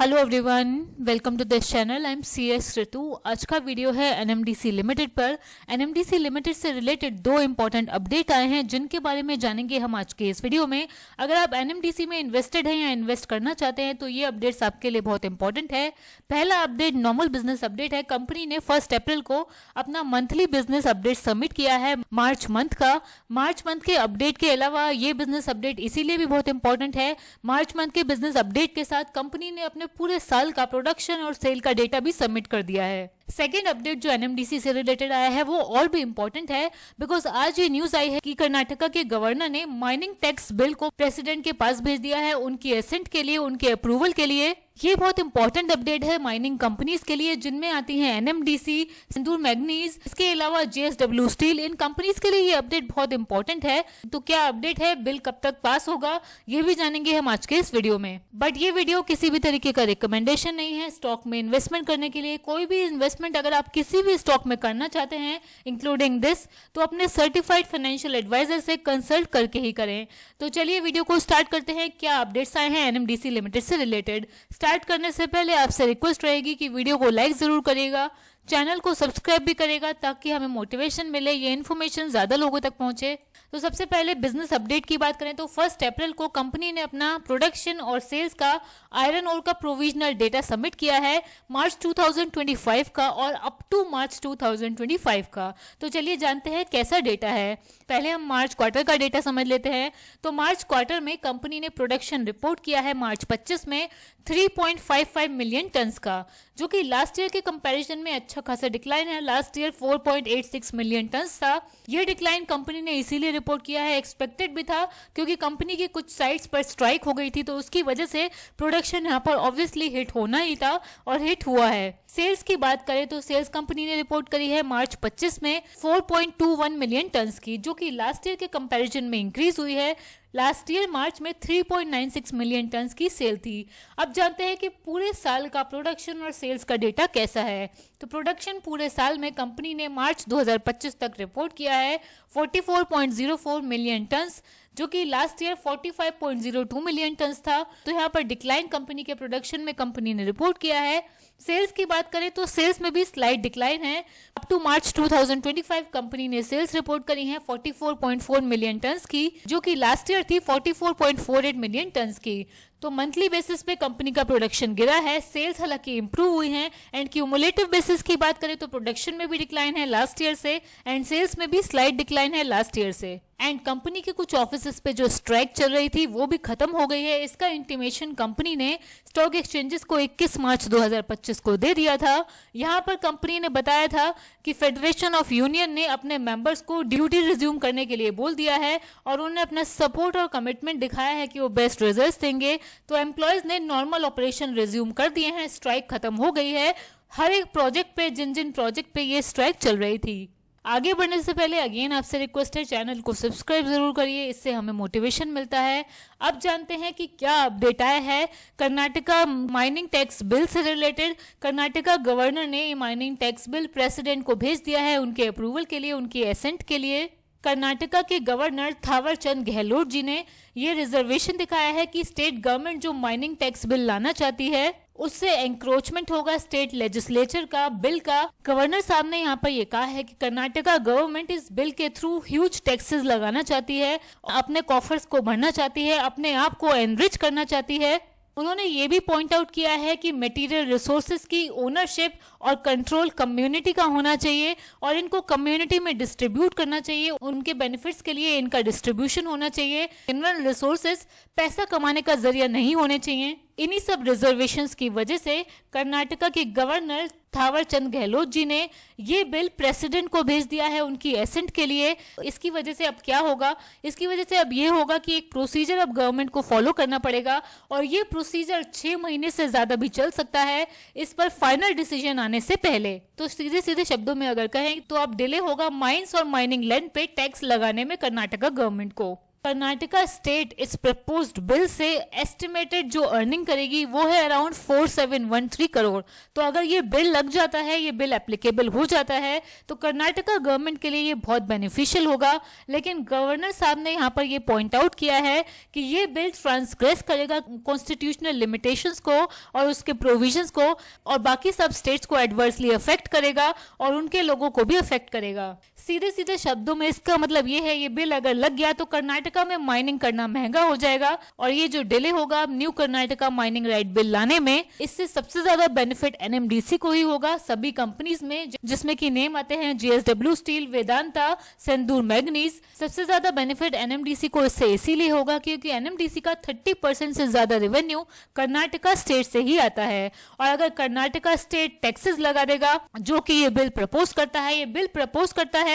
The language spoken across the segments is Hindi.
Hello everyone, welcome to this channel. I am C S Ritu. आज का वीडियो है एनएमडीसी लिमिटेड पर। एनएमडीसी लिमिटेड से रिलेटेड दो इंपॉर्टेंट अपडेट आए हैं जिनके बारे में जानेंगे हम आज के इस वीडियो में। अगर आप एनएमडीसी में इन्वेस्टेड हैं या इन्वेस्ट करना चाहते हैं तो ये अपडेट्स आपके लिए बहुत इंपॉर्टेंट है। पहला अपडेट नॉर्मल बिजनेस अपडेट है। कंपनी ने 1 अप्रैल को अपना मंथली बिजनेस अपडेट सबमिट किया है मार्च मंथ का। मार्च मंथ के अपडेट के अलावा ये बिजनेस अपडेट इसीलिए भी बहुत इंपॉर्टेंट है। मार्च मंथ के बिजनेस अपडेट के साथ कंपनी ने अपने पूरे साल का प्रोडक्शन और सेल का डेटा भी सबमिट कर दिया है। सेकेंड अपडेट जो एनएमडीसी से रिलेटेड आया है वो और भी इंपॉर्टेंट है, बिकॉज आज ये न्यूज आई है कि कर्नाटका के गवर्नर ने माइनिंग टैक्स बिल को प्रेसिडेंट के पास भेज दिया है उनकी एसेंट के लिए, उनके अप्रूवल के लिए। ये बहुत इंपॉर्टेंट अपडेट है माइनिंग कंपनीज के लिए जिनमें आती हैं एनएमडीसी, सिंदूर मैग्नीज, इसके अलावा जेएसडब्ल्यू स्टील। इन कंपनीज के लिए ये अपडेट बहुत इंपॉर्टेंट है। तो क्या अपडेट है, बिल कब तक पास होगा, ये भी जानेंगे हम आज के इस वीडियो में। बट ये वीडियो किसी भी तरीके का रिकमेंडेशन नहीं है स्टॉक में इन्वेस्टमेंट करने के लिए। कोई भी इन्वेस्टमेंट अगर आप किसी भी स्टॉक में करना चाहते हैं इंक्लूडिंग दिस, तो अपने सर्टिफाइड फाइनेंशियल एडवाइजर से कंसल्ट करके ही करें। तो चलिए वीडियो को स्टार्ट करते हैं। क्या अपडेट्स आए हैं एनएमडीसी लिमिटेड से रिलेटेड। स्टार्ट करने से पहले आपसे रिक्वेस्ट रहेगी कि वीडियो को लाइक जरूर करिएगा, चैनल को सब्सक्राइब भी करेगा ताकि हमें मोटिवेशन मिले, ये इन्फॉर्मेशन ज्यादा लोगों तक पहुंचे। तो सबसे पहले बिजनेस अपडेट की बात करें तो 1 अप्रैल को कंपनी ने अपना प्रोडक्शन और सेल्स का आयरन ओर का प्रोविजनल डेटा सबमिट किया है मार्च 2025 का और अप टू मार्च 2025 का। तो चलिए जानते हैं कैसा डेटा है। पहले हम मार्च क्वार्टर का डेटा समझ लेते हैं। तो मार्च क्वार्टर में कंपनी ने प्रोडक्शन रिपोर्ट किया है मार्च 25 में 3.55 मिलियन टन्स का, जो कि लास्ट ईयर के कंपैरिजन में अच्छा खासा डिक्लाइन है। लास्ट ईयर 4.86 मिलियन टन्स था। यह डिक्लाइन कंपनी ने इसीलिए रिपोर्ट किया है, एक्सपेक्टेड भी था क्योंकि कंपनी की कुछ साइट्स पर स्ट्राइक हो गई थी, तो उसकी वजह से प्रोडक्शन यहाँ पर ऑब्वियसली हिट होना ही था और हिट हुआ है। सेल्स की बात करें तो सेल्स कंपनी ने रिपोर्ट करी है मार्च 25 में 4.21 मिलियन टन्स की, जो कि लास्ट ईयर के कंपैरिजन में इंक्रीज हुई है। लास्ट ईयर मार्च में 3.96 मिलियन टन्स की सेल थी। अब जानते हैं कि पूरे साल का प्रोडक्शन और सेल्स का डेटा कैसा है। तो प्रोडक्शन पूरे साल में कंपनी ने मार्च 2025 तक रिपोर्ट किया है 44.04 मिलियन टन्स, जो कि लास्ट ईयर 45.02 मिलियन टन्स था। तो यहाँ पर डिक्लाइन कंपनी के प्रोडक्शन में कंपनी ने रिपोर्ट किया है। सेल्स की बात करें तो सेल्स में भी स्लाइट डिक्लाइन है। अप टू मार्च 2025 कंपनी ने सेल्स रिपोर्ट करी है 44.4 मिलियन टन्स की, जो कि लास्ट ईयर थी 44.48 मिलियन टन्स की। तो मंथली बेसिस पे कंपनी का प्रोडक्शन गिरा है, सेल्स हालांकि इंप्रूव हुई हैं। एंड क्यूमुलेटिव बेसिस की बात करें तो प्रोडक्शन में भी डिक्लाइन है लास्ट ईयर से एंड सेल्स में भी स्लाइट डिक्लाइन है लास्ट ईयर से। एंड कंपनी के कुछ ऑफिसेस पे जो स्ट्राइक चल रही थी वो भी खत्म हो गई है। इसका इंटीमेशन कंपनी ने स्टॉक एक्सचेंजेस को 21 मार्च 2025 को दे दिया था। यहाँ पर कंपनी ने बताया था कि फेडरेशन ऑफ यूनियन ने अपने मेंबर्स को ड्यूटी रिज्यूम करने के लिए बोल दिया है और उन्होंने अपना सपोर्ट और कमिटमेंट दिखाया है कि वो बेस्ट रिजल्ट्स देंगे। तो एम्प्लॉयज ने नॉर्मल ऑपरेशन रिज्यूम कर दिए हैं, स्ट्राइक खत्म हो गई है। हर एक प्रोजेक्ट पे, जिन जिन प्रोजेक्ट पे ये स्ट्राइक चल रही थी। आगे बढ़ने से पहले अगेन आपसे रिक्वेस्ट है, चैनल को सब्सक्राइब जरूर करिए, इससे हमें मोटिवेशन मिलता है। अब जानते हैं कि क्या अपडेट आया है कर्नाटका माइनिंग टैक्स बिल से रिलेटेड। कर्नाटका गवर्नर ने ये माइनिंग टैक्स बिल प्रेसिडेंट को भेज दिया है उनके अप्रूवल के लिए, उनकी एसेंट के लिए। कर्नाटका के गवर्नर थावर चंद गहलोत जी ने ये रिजर्वेशन दिखाया है कि स्टेट गवर्नमेंट जो माइनिंग टैक्स बिल लाना चाहती है उससे एंक्रोचमेंट होगा स्टेट लेजिस्लेचर का, बिल का। गवर्नर साहब ने यहाँ पर ये कहा है कि कर्नाटका गवर्नमेंट इस बिल के थ्रू ह्यूज टैक्सेस लगाना चाहती है, अपने कॉफर्स को भरना चाहती है, अपने आप को एनरिच करना चाहती है। उन्होंने ये भी पॉइंट आउट किया है कि मटेरियल रिसोर्सेज की ओनरशिप और कंट्रोल कम्युनिटी का होना चाहिए और इनको कम्युनिटी में डिस्ट्रीब्यूट करना चाहिए। उनके बेनिफिट्स के लिए इनका डिस्ट्रीब्यूशन होना चाहिए। मिनरल रिसोर्सेज पैसा कमाने का जरिया नहीं होने चाहिए। इन्हीं सब रिजर्वेशंस की वजह से कर्नाटका के गवर्नर थावर चंद गहलोत जी ने ये बिल प्रेसिडेंट को भेज दिया है उनकी एसेंट के लिए। इसकी वजह से अब क्या होगा, इसकी वजह से अब ये होगा कि एक प्रोसीजर अब गवर्नमेंट को फॉलो करना पड़ेगा और ये प्रोसीजर 6 महीने से ज्यादा भी चल सकता है इस पर फाइनल डिसीजन आने से पहले। तो सीधे सीधे शब्दों में अगर कहें तो अब डिले होगा माइंस और माइनिंग लैंड पे टैक्स लगाने में कर्नाटका गवर्नमेंट को। कर्नाटका स्टेट इस प्रपोज्ड बिल से एस्टिमेटेड जो अर्निंग करेगी वो है अराउंड 4713 करोड़। तो अगर ये बिल लग जाता है, ये बिल एप्लीकेबल हो जाता है, तो कर्नाटका गवर्नमेंट के लिए ये बहुत बेनिफिशियल होगा। लेकिन गवर्नर साहब ने यहाँ पर ये पॉइंट आउट किया है कि ये बिल ट्रांसग्रेस करेगा कॉन्स्टिट्यूशनल लिमिटेशंस को और उसके प्रोविजंस को, और बाकी सब स्टेट्स को एडवर्सली अफेक्ट करेगा और उनके लोगों को भी अफेक्ट करेगा। सीधे सीधे शब्दों में इसका मतलब ये है, ये बिल अगर लग गया तो कर्नाटका में माइनिंग करना महंगा हो जाएगा, और ये जो डिले होगा new Karnataka mining right bill लाने में, इससे सबसे ज्यादा बेनिफिट एनएमडीसी को ही होगा सभी कंपनीज में, जिसमें की नेम आते हैं जेएसडब्ल्यू स्टील, वेदांता, सिंदूर मैग्नीज। सबसे ज्यादा बेनिफिट एनएमडीसी को इससे इसीलिए होगा क्योंकि एनएमडीसी का 30% से ज्यादा रेवेन्यू कर्नाटका स्टेट से ही आता है। और अगर कर्नाटका स्टेट टैक्सेस लगा देगा, जो कि ये बिल प्रपोज करता है, ये बिल प्रपोज करता है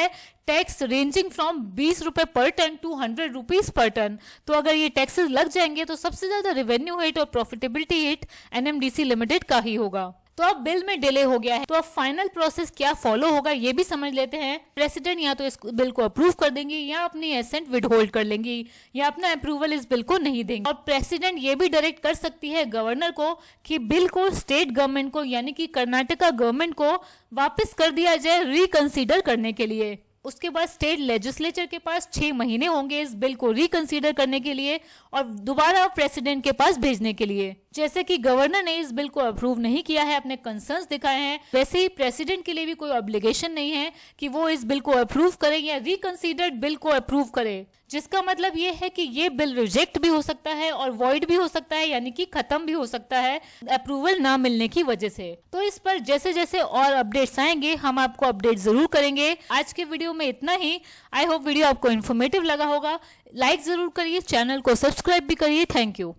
टैक्स रेंजिंग फ्रॉम 20 रुपए per ton to 100 rupees per ton. तो अगर ये टैक्सेस लग जाएंगे तो सबसे ज्यादा रेवेन्यू हिट और प्रॉफिटेबिलिटी हिट एनएमडीसी लिमिटेड का ही होगा। तो अब बिल में डिले हो गया है, तो अब फाइनल प्रोसेस क्या फॉलो होगा ये भी समझ लेते हैं। प्रेसिडेंट या तो इस बिल को अप्रूव कर देंगे या अपनी एसेंट विदहोल्ड कर लेंगी या अपना अप्रूवल इस बिल को नहीं देंगे। और प्रेसिडेंट ये भी डायरेक्ट कर सकती है गवर्नर को कि बिल को स्टेट गवर्नमेंट को यानी कि कर्नाटका गवर्नमेंट को वापस कर दिया जाए रिकंसीडर करने के लिए। उसके बाद स्टेट लेजिस्लेचर के पास 6 महीने होंगे इस बिल को रिकंसीडर करने के लिए और दोबारा प्रेसिडेंट के पास भेजने के लिए। जैसे कि गवर्नर ने इस बिल को अप्रूव नहीं किया है, अपने कंसर्न्स दिखाए हैं, वैसे ही प्रेसिडेंट के लिए भी कोई ऑब्लिगेशन नहीं है कि वो इस बिल को अप्रूव करे या रिकंसीडर्ड बिल को अप्रूव करे। जिसका मतलब ये है कि ये बिल रिजेक्ट भी हो सकता है और वॉइड भी हो सकता है, यानी कि खत्म भी हो सकता है अप्रूवल ना मिलने की वजह से। तो इस पर जैसे जैसे और अपडेट्स आएंगे हम आपको अपडेट जरूर करेंगे। आज के वीडियो में इतना ही। आई होप वीडियो आपको इन्फॉर्मेटिव लगा होगा। लाइक जरूर करिए, चैनल को सब्सक्राइब भी करिए। Thank you.